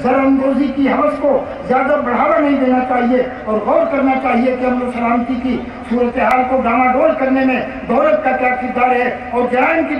زراندوزی کی حوث کو زیادہ بڑھاوا نہیں دینا چاہیے اور غور کرنا چاہیے کہ امن و سلامتی کی صورتحال کو ڈاماڈول کرنے میں دولت کا کیا کردار ہے اور جرائم کی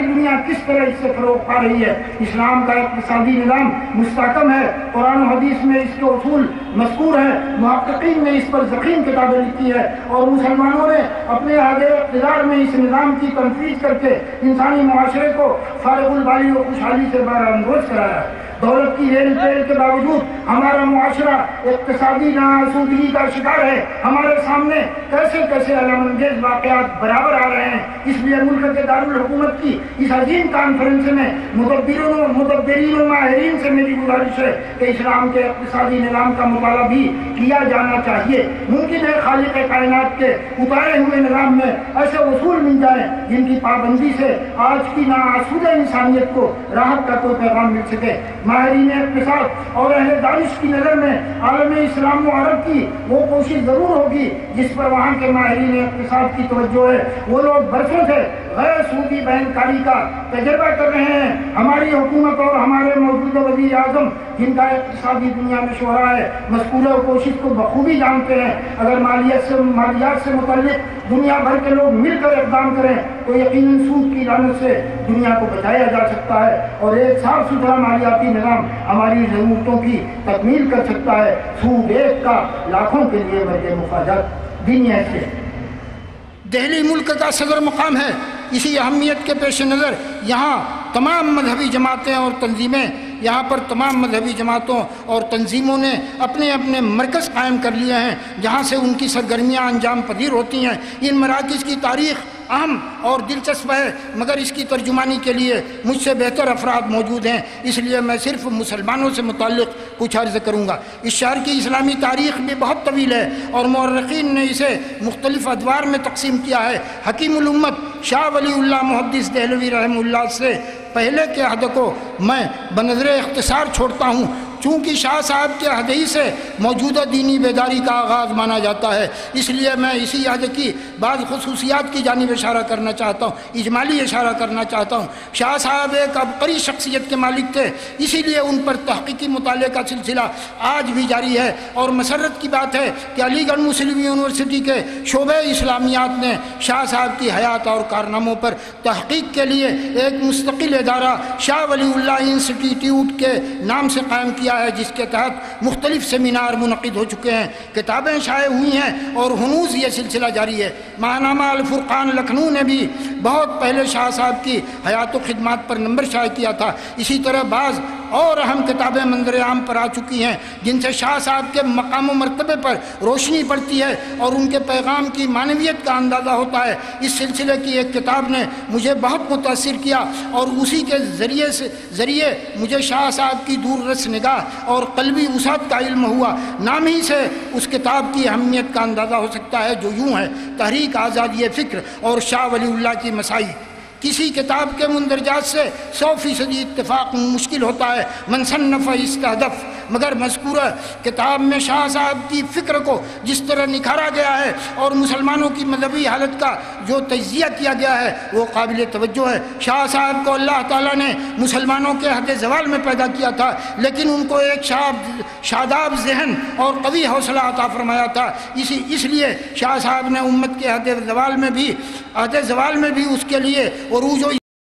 دنیا کس طرح اس سے فروغ پا رہی ہے۔ اسلام کا اقتصادی نظام مستحکم ہے، قرآن و حدیث میں اس کے اصول مذکور ہیں، محققین نے اس پر ضخیم کتابیں لکھی ہے اور مسلمانوں نے اپنے عہد اقتدار میں اس نظام کی تنفیذ کر کے انسانی معاشرے کو فارغ البالی و خوشحالی سے باراندوز کرایا ہے۔ دولت کی ریل ٹیل کے باوجود ہمارا معاشرہ اقتصادی ناآسودگی کا شکار ہے۔ ہمارے سامنے کیسے کیسے علم انگیز واقعات برابر آ رہے ہیں۔ اس لیے ملک کے دارالحکومت کی اس عظیم کانفرنس میں مدبرین و ماہرین سے میری گزارش ہے کہ اسلام کے اقتصادی نظام کا مطالعہ بھی کیا جانا چاہیے۔ ممکن ہے خالق کائنات کے اتارے ہوئے نظام میں ایسے اصول مل جائیں جن کی پابندی سے آج کی ناآسودہ انسانیت کو راحت کا کوئی پیغام مل سکے۔ ماہرین اقتصاد اور اہل دانش کی نظر میں عالم اسلام و عرب کی وہ کوشش ضرور ہوگی جس پر وہاں کے ماہرین اقتصاد کی توجہ ہے۔ وہ لوگ برسوں سے غیر سودی بہن کاری کا تجربہ کر رہے ہیں۔ ہماری حکومت اور ہمارے موجودہ وزیر اعظم جن کا اقتصادی دنیا میں شہرہ ہے مذکورہ کوشش کو بخوبی جانتے ہیں۔ اگر مالیات سے متعلق دنیا بھر کے لوگ مل کر اقدام کریں تو یقیناً سود کی لعنت سے دنیا کو بچایا جا سکتا ہے اور ایک صاف ستھرا مالیاتی نظام ہماری ضرورتوں کی تکمیل کر سکتا ہے۔ سود ایک کا لاکھوں کے لیے مرد مفادات دنیا سے۔ دہلی ملک کا صدر مقام ہے، اسی اہمیت کے پیش نظر یہاں تمام مذہبی جماعتیں اور تنظیمیں تمام مذہبی جماعتوں اور تنظیموں نے اپنے اپنے مرکز قائم کر لیے ہیں جہاں سے ان کی سرگرمیاں انجام پذیر ہوتی ہیں۔ ان مراکز کی تاریخ اہم اور دلچسپ ہے مگر اس کی ترجمانی کے لیے مجھ سے بہتر افراد موجود ہیں، اس لیے میں صرف مسلمانوں سے متعلق کچھ عرض کروں گا۔ اس شہر کی اسلامی تاریخ بھی بہت طویل ہے اور مورخین نے اسے مختلف ادوار میں تقسیم کیا ہے۔ حکیم الامت شاہ ولی اللہ محدث دہلوی رحمہ اللہ سے پہلے کے عہد کو میں بنظر اختصار چھوڑتا ہوں چونکہ شاہ صاحب کے عہد ہی سے موجودہ دینی بیداری کا آغاز مانا جاتا ہے، اس لیے میں اسی عہد کی بعض خصوصیات کی جانب اشارہ کرنا چاہتا ہوں، اجمالی اشارہ کرنا چاہتا ہوں۔ شاہ صاحب ایک عبقری شخصیت کے مالک تھے، اسی لیے ان پر تحقیقی مطالعے کا سلسلہ آج بھی جاری ہے اور مسرت کی بات ہے کہ علی گڑھ مسلم یونیورسٹی کے شعبہ اسلامیات نے شاہ صاحب کی حیات اور کارناموں پر تحقیق کے لیے ایک مستقل ادارہ شاہ ولی اللہ انسٹیٹیوٹ کے نام سے قائم کیا ہے جس کے تحت مختلف سیمینار منعقد ہو چکے ہیں، کتابیں شائع ہوئی ہیں اور ہنوز یہ سلسلہ جاری ہے۔ ماہنامہ الفرقان لکھنؤ نے بھی بہت پہلے شاہ صاحب کی حیات و خدمات پر نمبر شائع کیا تھا۔ اسی طرح بعض اور اہم کتابیں منظر عام پر آ چکی ہیں جن سے شاہ صاحب کے مقام و مرتبے پر روشنی پڑتی ہے اور ان کے پیغام کی معنویت کا اندازہ ہوتا ہے۔ اس سلسلے کی ایک کتاب نے مجھے بہت متاثر کیا اور اسی کے ذریعے مجھے شاہ صاحب کی دور رس نگاہ اور قلبی وسعت کا علم ہوا۔ نام ہی سے اس کتاب کی اہمیت کا اندازہ ہو سکتا ہے جو یوں ہے: تحریک آزادی فکر اور شاہ ولی اللہ کی مسائی۔ کسی کتاب کے مندرجات سے 100% اتفاق مشکل ہوتا ہے، من صنف استہدف، مگر مذکورہ کتاب میں شاہ صاحب کی فکر کو جس طرح نکھارا گیا ہے اور مسلمانوں کی مذہبی حالت کا جو تجزیہ کیا گیا ہے وہ قابل توجہ ہے۔ شاہ صاحب کو اللہ تعالیٰ نے مسلمانوں کے حد زوال میں پیدا کیا تھا، لیکن ان کو ایک شاداب ذہن اور قوی حوصلہ عطا فرمایا تھا۔ اس لیے شاہ صاحب نے امت کے عہد زوال میں بھی اس کے لیے عروج و